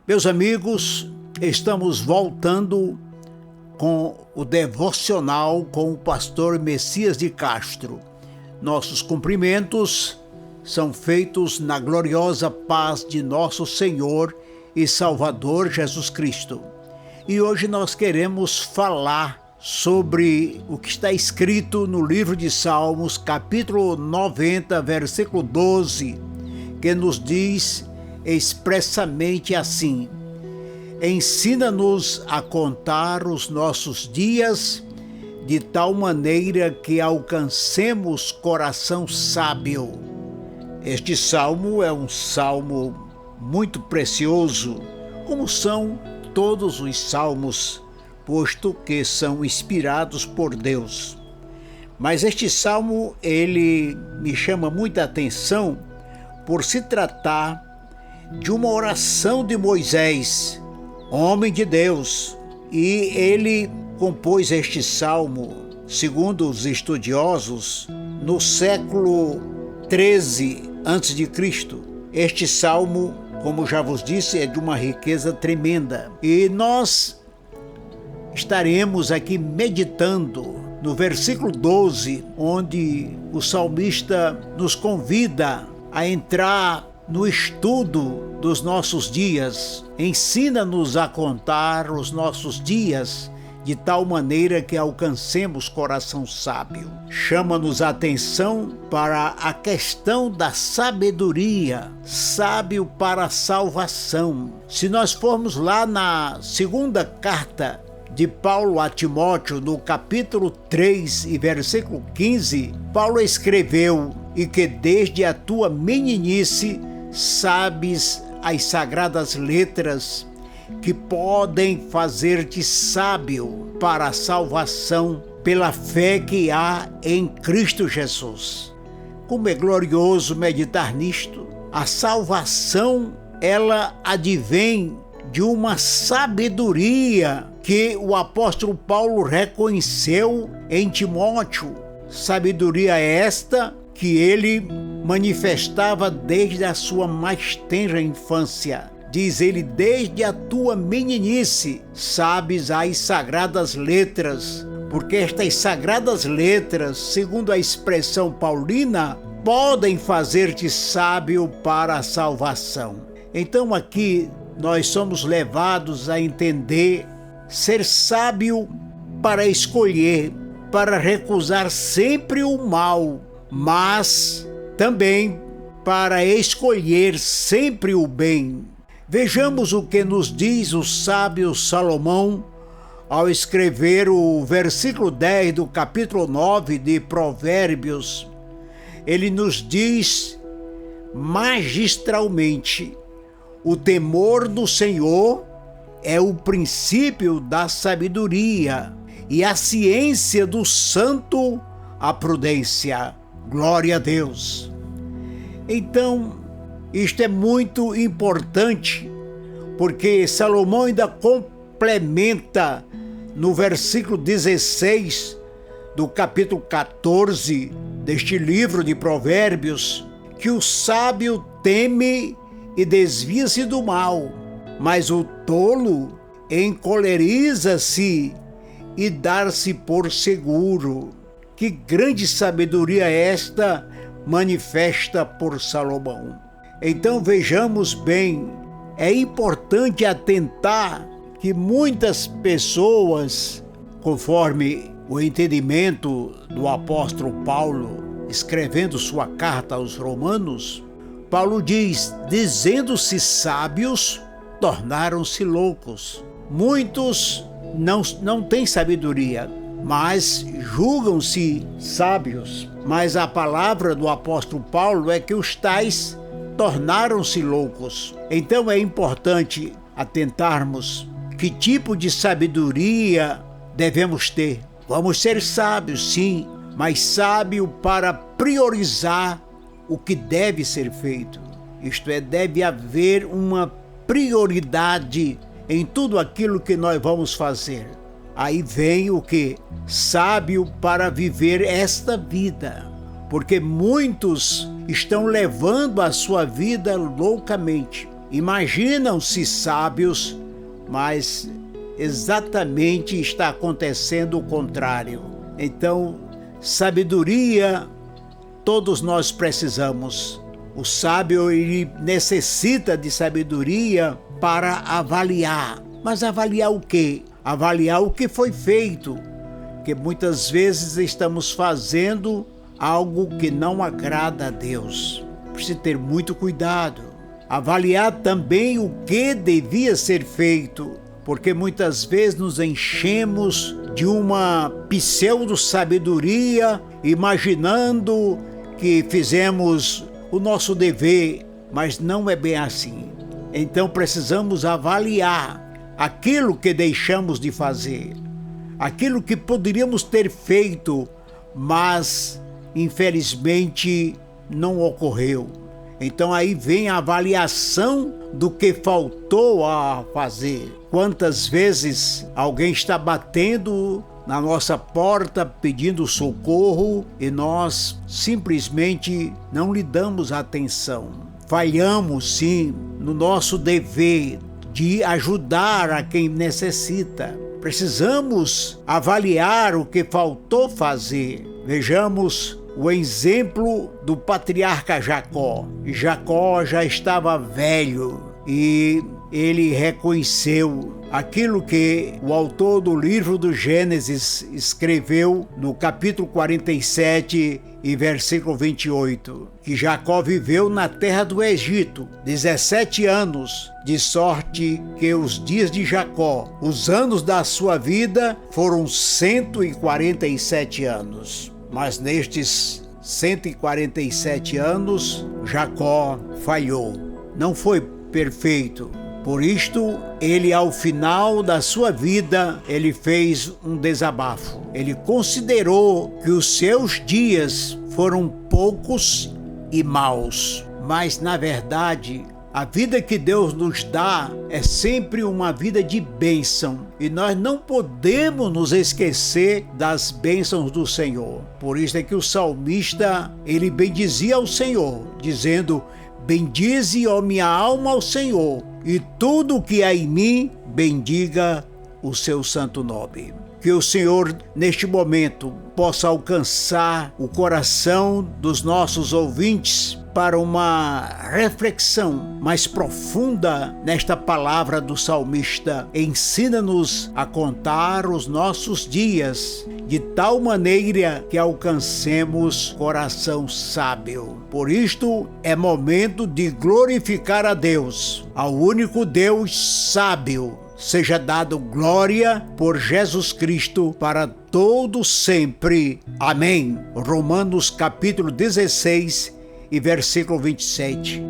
Meus amigos, estamos voltando com o devocional com o pastor Messias de Castro. Nossos cumprimentos são feitos na gloriosa paz de nosso Senhor e Salvador Jesus Cristo. E hoje nós queremos falar sobre o que está escrito no livro de Salmos, capítulo 90, versículo 12, que nos diz expressamente assim: ensina-nos a contar os nossos dias de tal maneira que alcancemos coração sábio. Este salmo é um salmo muito precioso, como são todos os salmos, posto que são inspirados por Deus. Mas este salmo, ele me chama muita atenção por se tratar de uma oração de Moisés, homem de Deus, e ele compôs este salmo, segundo os estudiosos, no século 13 a.C. Este salmo, como já vos disse, é de uma riqueza tremenda. E nós estaremos aqui meditando no versículo 12, onde o salmista nos convida a entrar no estudo dos nossos dias. Ensina-nos a contar os nossos dias de tal maneira que alcancemos coração sábio. Chama-nos a atenção para a questão da sabedoria, sábio para a salvação. Se nós formos lá na segunda carta de Paulo a Timóteo, no capítulo 3 e versículo 15, Paulo escreveu: e que desde a tua meninice sabes as sagradas letras que podem fazer-te sábio para a salvação pela fé que há em Cristo Jesus. Como é glorioso meditar nisto. A salvação, ela advém de uma sabedoria que o apóstolo Paulo reconheceu em Timóteo. Sabedoria esta que ele manifestava desde a sua mais tenra infância. Diz ele: desde a tua meninice sabes as sagradas letras, porque estas sagradas letras, segundo a expressão paulina, podem fazer-te sábio para a salvação. Então aqui nós somos levados a entender ser sábio para escolher, para recusar sempre o mal, mas também para escolher sempre o bem. Vejamos o que nos diz o sábio Salomão ao escrever o versículo 10 do capítulo 9 de Provérbios. Ele nos diz magistralmente: o temor do Senhor é o princípio da sabedoria, e a ciência do santo a prudência. Glória a Deus! Então, isto é muito importante, porque Salomão ainda complementa no versículo 16 do capítulo 14 deste livro de Provérbios, que o sábio teme e desvia-se do mal, mas o tolo encoleriza-se e dá-se por seguro. Que grande sabedoria é esta manifesta por Salomão. Então vejamos bem, é importante atentar que muitas pessoas, conforme o entendimento do apóstolo Paulo, escrevendo sua carta aos Romanos, Paulo diz: dizendo-se sábios, tornaram-se loucos. Muitos não têm sabedoria, mas julgam-se sábios. Mas a palavra do apóstolo Paulo é que os tais tornaram-se loucos. Então é importante atentarmos que tipo de sabedoria devemos ter. Vamos ser sábios, sim, mas sábio para priorizar o que deve ser feito. Isto é, deve haver uma prioridade em tudo aquilo que nós vamos fazer. Aí vem o que? Sábio para viver esta vida. Porque muitos estão levando a sua vida loucamente. imaginam-se sábios, mas exatamente está acontecendo o contrário. Então, sabedoria todos nós precisamos. O sábio, ele necessita de sabedoria para avaliar. Mas avaliar o quê? Avaliar o que foi feito. Porque muitas vezes estamos fazendo algo que não agrada a Deus. Precisa ter muito cuidado. Avaliar também o que devia ser feito, porque muitas vezes nos enchemos de uma pseudo-sabedoria, imaginando que fizemos o nosso dever, mas não é bem assim. Então precisamos avaliar aquilo que deixamos de fazer, aquilo que poderíamos ter feito, mas infelizmente não ocorreu. Então aí vem a avaliação do que faltou a fazer. Quantas vezes alguém está batendo na nossa porta pedindo socorro e nós simplesmente não lhe damos atenção. Falhamos sim no nosso dever de ajudar a quem necessita. Precisamos avaliar o que faltou fazer. Vejamos o exemplo do patriarca Jacó. Jacó já estava velho e ele reconheceu aquilo que o autor do livro do Gênesis escreveu no capítulo 47 e versículo 28, que Jacó viveu na terra do Egito 17 anos, de sorte que os dias de Jacó, os anos da sua vida, foram 147 anos. Mas nestes 147 anos, Jacó falhou, não foi perfeito. Por isto, ele ao final da sua vida, ele fez um desabafo. Ele considerou que os seus dias foram poucos e maus. Mas, na verdade, a vida que Deus nos dá é sempre uma vida de bênção. E nós não podemos nos esquecer das bênçãos do Senhor. Por isso é que o salmista, ele bendizia ao Senhor, dizendo: bendize, ó minha alma, ao Senhor, e tudo o que há em mim, bendiga o seu santo nome. Que o Senhor, neste momento, possa alcançar o coração dos nossos ouvintes para uma reflexão mais profunda nesta palavra do salmista. Ensina-nos a contar os nossos dias de tal maneira que alcancemos coração sábio. Por isto, é momento de glorificar a Deus, ao único Deus sábio. Seja dado glória por Jesus Cristo para todo sempre. Amém. Romanos capítulo 16 e versículo 27.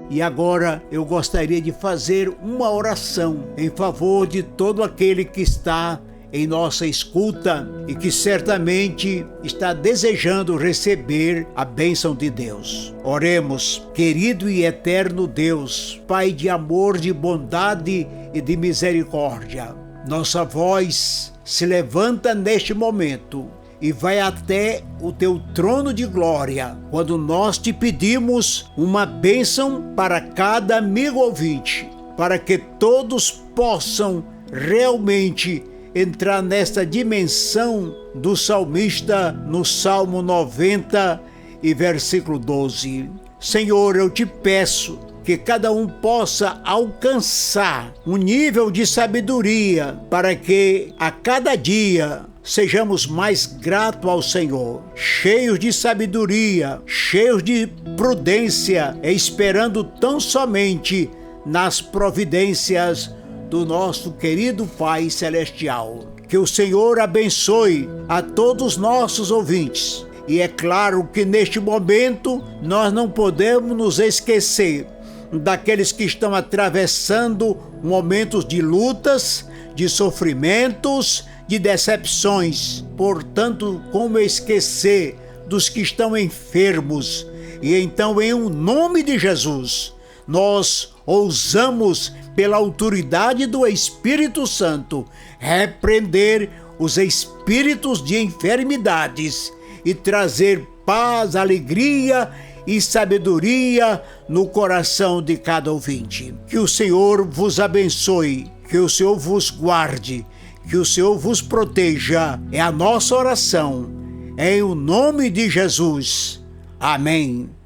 E agora eu gostaria de fazer uma oração em favor de todo aquele que está em nossa escuta e que certamente está desejando receber a bênção de Deus. Oremos. Querido e eterno Deus, Pai de amor, de bondade e de misericórdia, nossa voz se levanta neste momento e vai até o teu trono de glória, quando nós te pedimos uma bênção para cada amigo ouvinte, para que todos possam realmente entrar nesta dimensão do salmista no Salmo 90 e versículo 12. Senhor, eu te peço que cada um possa alcançar um nível de sabedoria para que a cada dia sejamos mais gratos ao Senhor, cheios de sabedoria, cheios de prudência, esperando tão somente nas providências do nosso querido Pai Celestial. Que o Senhor abençoe a todos nossos ouvintes. E é claro que neste momento nós não podemos nos esquecer daqueles que estão atravessando momentos de lutas, de sofrimentos, de decepções. Portanto, como esquecer dos que estão enfermos? E então, em nome de Jesus, nós ousamos, pela autoridade do Espírito Santo, repreender os espíritos de enfermidades e trazer paz, alegria e sabedoria no coração de cada ouvinte. Que o Senhor vos abençoe, que o Senhor vos guarde, que o Senhor vos proteja. É a nossa oração, em o nome de Jesus. Amém.